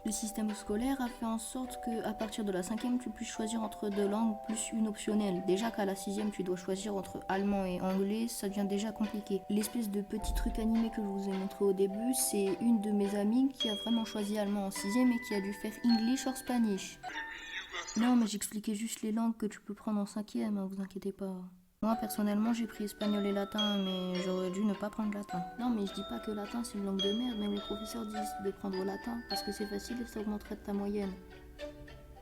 Le système scolaire a fait en sorte qu'à partir de la 5e, tu puisses choisir entre 2 langues plus une optionnelle. Déjà qu'à la 6e, tu dois choisir entre allemand et anglais, ça devient déjà compliqué. L'espèce de petit truc animé que je vous ai montré au début, c'est une de mes amies qui a vraiment choisi allemand en 6e et qui a dû faire English or Spanish. Non, mais j'expliquais juste les langues que tu peux prendre en 5e, hein, vous inquiétez pas. Moi, personnellement, j'ai pris espagnol et latin, mais j'aurais dû ne pas prendre latin. Non, mais je dis pas que latin, c'est une langue de merde, même les professeurs disent de prendre latin, parce que c'est facile et ça augmenterait de ta moyenne.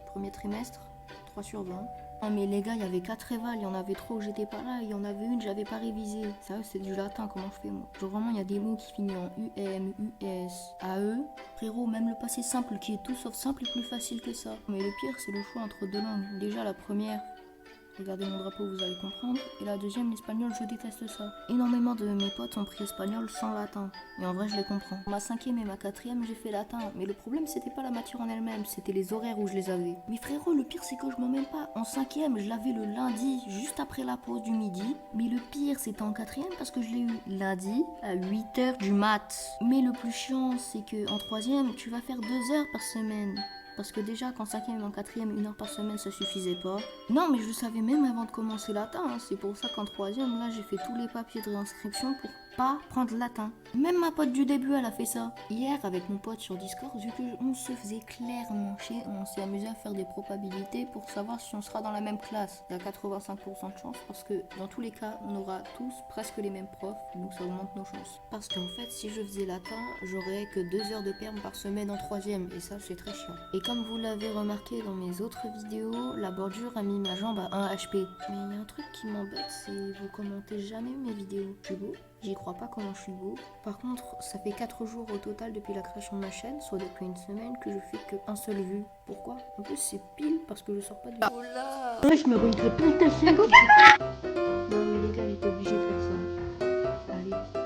Premier trimestre, 3 sur 20. Non, mais les gars, il y avait 4 évals, il y en avait 3 où j'étais pas là, il y en avait une, j'avais pas révisé. Sérieux, c'est du latin, comment je fais, moi? Genre, vraiment, il y a des mots qui finissent en UM, US, AE. Frérot, même le passé simple, qui est tout sauf simple, est plus facile que ça. Mais le pire, c'est le choix entre 2 langues. Déjà, la première... Regardez mon drapeau, vous allez comprendre. Et la deuxième, l'espagnol, je déteste ça. Énormément de mes potes ont pris espagnol sans latin. Et en vrai, je les comprends. Ma 5e et ma 4e, j'ai fait latin. Mais le problème, c'était pas la matière en elle-même, c'était les horaires où je les avais. Mais frérot, le pire, c'est que je m'en mêle pas. En 5e, je l'avais le lundi, juste après la pause du midi. Mais le pire, c'était en 4e parce que je l'ai eu lundi à 8h du mat. Mais le plus chiant, c'est que en 3e, tu vas faire 2 heures par semaine. Parce que déjà qu'en 5e et en 4e, 1 heure par semaine, ça suffisait pas. Non, mais je le savais même avant de commencer latin. Hein. C'est pour ça qu'en 3e, là, j'ai fait tous les papiers de réinscription pour pas prendre latin. Même ma pote du début, elle a fait ça. Hier, avec mon pote sur Discord, vu qu'on se faisait clairement chier, on s'est amusé à faire des probabilités pour savoir si on sera dans la même classe. Il y a 85% de chance parce que dans tous les cas, on aura tous presque les mêmes profs, donc ça augmente nos chances. Parce qu'en fait, si je faisais latin, j'aurais que 2 heures de perm par semaine en 3e, et ça, c'est très chiant. Et comme vous l'avez remarqué dans mes autres vidéos, la bordure a mis ma jambe à 1 HP. Mais il y a un truc qui m'embête, c'est vous commentez jamais mes vidéos. Je suis beau? J'y crois pas comment je suis beau. Par contre, ça fait 4 jours au total depuis la création de ma chaîne, soit depuis une semaine, que je fais qu'un seul vue. Pourquoi? En plus, c'est pile parce que je sors pas du... Oh là! Ouais, je me ruinerais plein de ta chaîne. Non mais les gars, j'étais obligée de faire ça. Allez.